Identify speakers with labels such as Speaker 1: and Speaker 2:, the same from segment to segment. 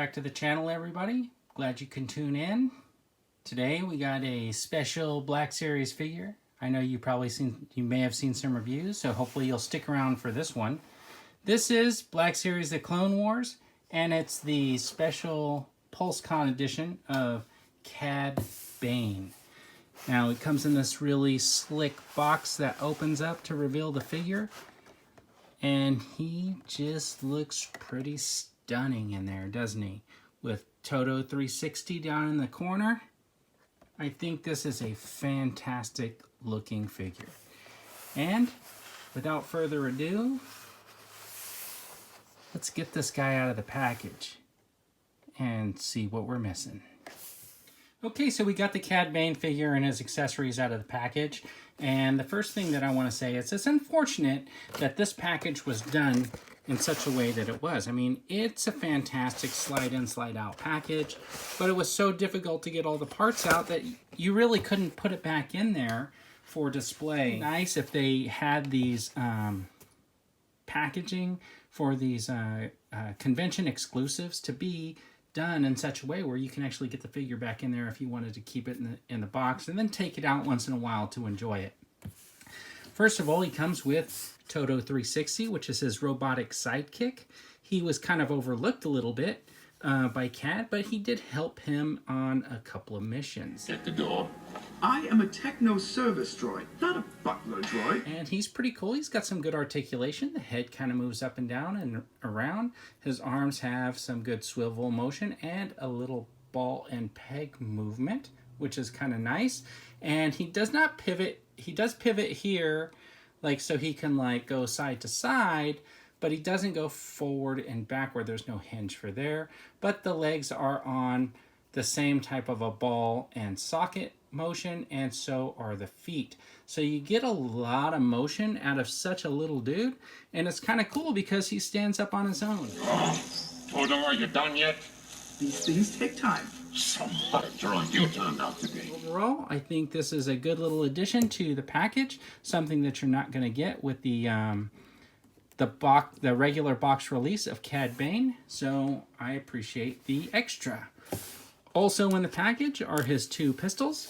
Speaker 1: back to the channel, everybody. Glad you can tune in. Today we got a special Black Series figure. I know you may have seen some reviews, so hopefully you'll stick around for this one. This is Black Series The Clone Wars, and it's the special Pulse-con edition of Cad Bane. Now it comes in this really slick box that opens up to reveal the figure, and he just looks pretty stunning in there, doesn't he? With Todo 360 down in the corner. I think this is a fantastic looking figure. And without further ado, let's get this guy out of the package and see what we're missing. Okay, so we got the Cad Bane figure and his accessories out of the package. And the first thing that I want to say is it's unfortunate that this package was done in such a way that it was. I mean, it's a fantastic slide in, slide out package, but it was so difficult to get all the parts out that you really couldn't put it back in there for display. Nice if they had these packaging for these convention exclusives to be done in such a way where you can actually get the figure back in there if you wanted to keep it in the box and then take it out once in a while to enjoy it. First of all, he comes with Todo 360, which is his robotic sidekick. He was kind of overlooked a little bit by Cad, but he did help him on a couple of missions.
Speaker 2: At the door. I am a techno service droid, not a butler droid.
Speaker 1: And he's pretty cool. He's got some good articulation. The head kind of moves up and down and around. His arms have some good swivel motion and a little ball and peg movement, which is kind of nice. And he does not pivot. He does pivot here, like so he can like go side to side, but he doesn't go forward and backward. There's no hinge for there. But the legs are on the same type of a ball and socket motion, and so are the feet. So you get a lot of motion out of such a little dude, and it's kind of cool because he stands up on his own.
Speaker 2: Todo, are you done yet? These things take time. Some hot droid you turned out to be.
Speaker 1: Overall, I think this is a good little addition to the package, something that you're not going to get with the regular box release of Cad Bane, so I appreciate the extra. Also in the package are his two pistols,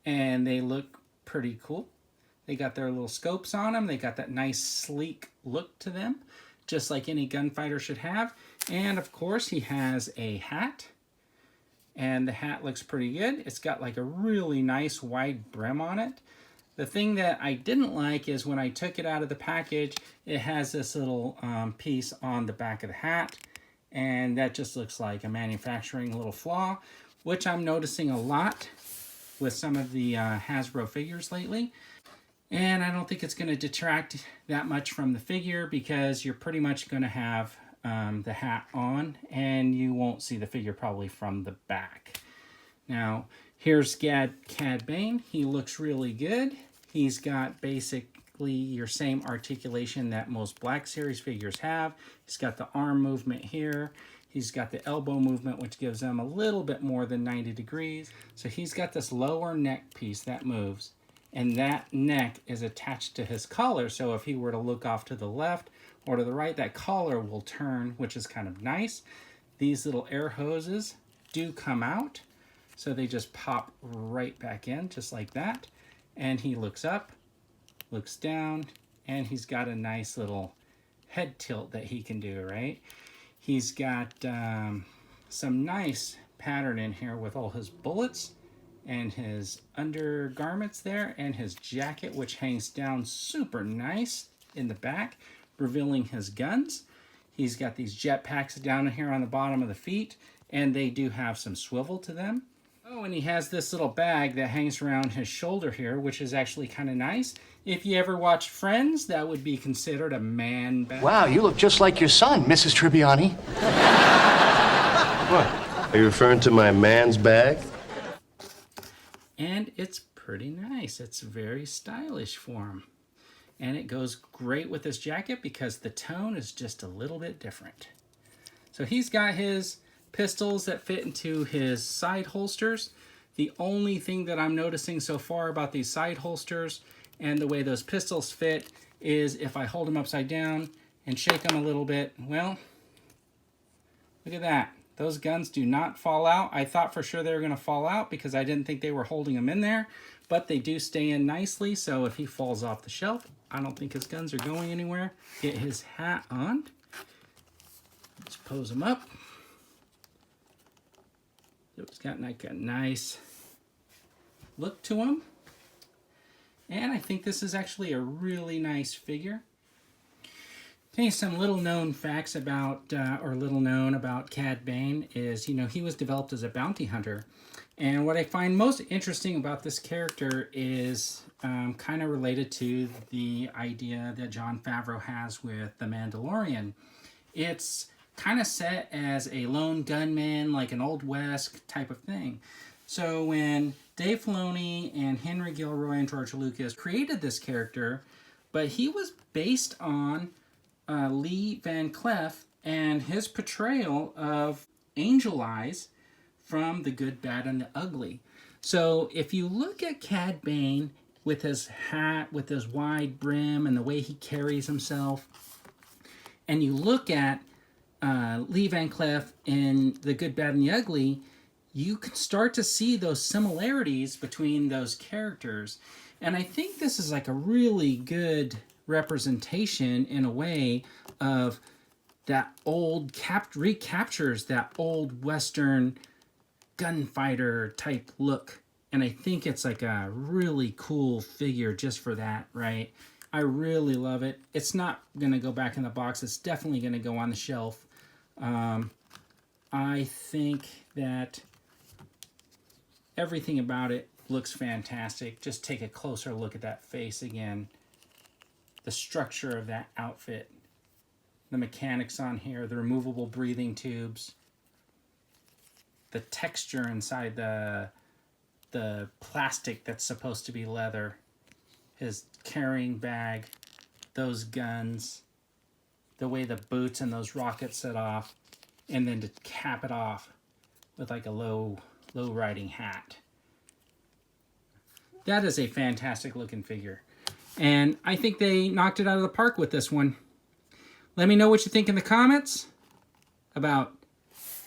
Speaker 1: and they look pretty cool. They got their little scopes on them. They got that nice sleek look to them, just like any gunfighter should have. And of course he has a hat, and the hat looks pretty good. It's got like a really nice wide brim on it. The thing that I didn't like is when I took it out of the package, it has this little piece on the back of the hat, and that just looks like a manufacturing little flaw, which I'm noticing a lot with some of the Hasbro figures lately. And I don't think it's going to detract that much from the figure because you're pretty much going to have the hat on and you won't see the figure probably from the back. Now, here's Cad Bane. He looks really good. He's got basically your same articulation that most Black Series figures have. He's got the arm movement here. He's got the elbow movement, which gives him a little bit more than 90 degrees. So he's got this lower neck piece that moves, and that neck is attached to his collar. So if he were to look off to the left or to the right, that collar will turn, which is kind of nice. These little air hoses do come out, so they just pop right back in, just like that. And he looks up, looks down, and he's got a nice little head tilt that he can do, right? He's got some nice pattern in here with all his bullets and his undergarments there and his jacket, which hangs down super nice in the back, revealing his guns. He's got these jetpacks down here on the bottom of the feet, and they do have some swivel to them. Oh, and he has this little bag that hangs around his shoulder here, which is actually kind of nice. If you ever watched Friends, that would be considered a man bag.
Speaker 3: Wow, you look just like your son, Mrs. Tribbiani.
Speaker 4: What? Are you referring to my man's bag?
Speaker 1: And it's pretty nice. It's very stylish for him. And it goes great with his jacket because the tone is just a little bit different. So he's got his pistols that fit into his side holsters. The only thing that I'm noticing so far about these side holsters and the way those pistols fit is if I hold them upside down and shake them a little bit, well, Look at that. Those guns do not fall out. I thought for sure they were going to fall out because I didn't think they were holding them in there, but they do stay in nicely. So if he falls off the shelf, I don't think his guns are going anywhere. Get his hat on. Let's pose him up. It's got like a nice look to him. And I think this is actually a really nice figure. Okay, some little known facts about, or little known about Cad Bane is, you know, he was developed as a bounty hunter. And what I find most interesting about this character is kind of related to the idea that Jon Favreau has with The Mandalorian. It's kind of set as a lone gunman, like an Old West type of thing. So when Dave Filoni and Henry Gilroy and George Lucas created this character, but he was based on Lee Van Cleef and his portrayal of Angel Eyes from The Good, Bad, and the Ugly. So if you look at Cad Bane with his hat, with his wide brim, and the way he carries himself, and you look at Lee Van Cleef in The Good, Bad, and the Ugly, you can start to see those similarities between those characters. And I think this is like a really good representation in a way of that old recaptures that old Western gunfighter type look. And I think it's like a really cool figure just for that, right? I really love it. It's not going to go back in the box. It's definitely going to go on the shelf. I think that everything about it looks fantastic. Just take a closer look at that face again. The structure of that outfit, the mechanics on here, the removable breathing tubes, the texture inside the plastic that's supposed to be leather, his carrying bag, those guns, the way the boots and those rockets set off, and then to cap it off with like a low riding hat. That is a fantastic looking figure. And I think they knocked it out of the park with this one. Let me know what you think in the comments about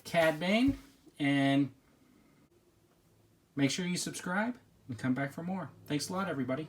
Speaker 1: Cad Bane. And make sure you subscribe and come back for more. Thanks a lot, everybody.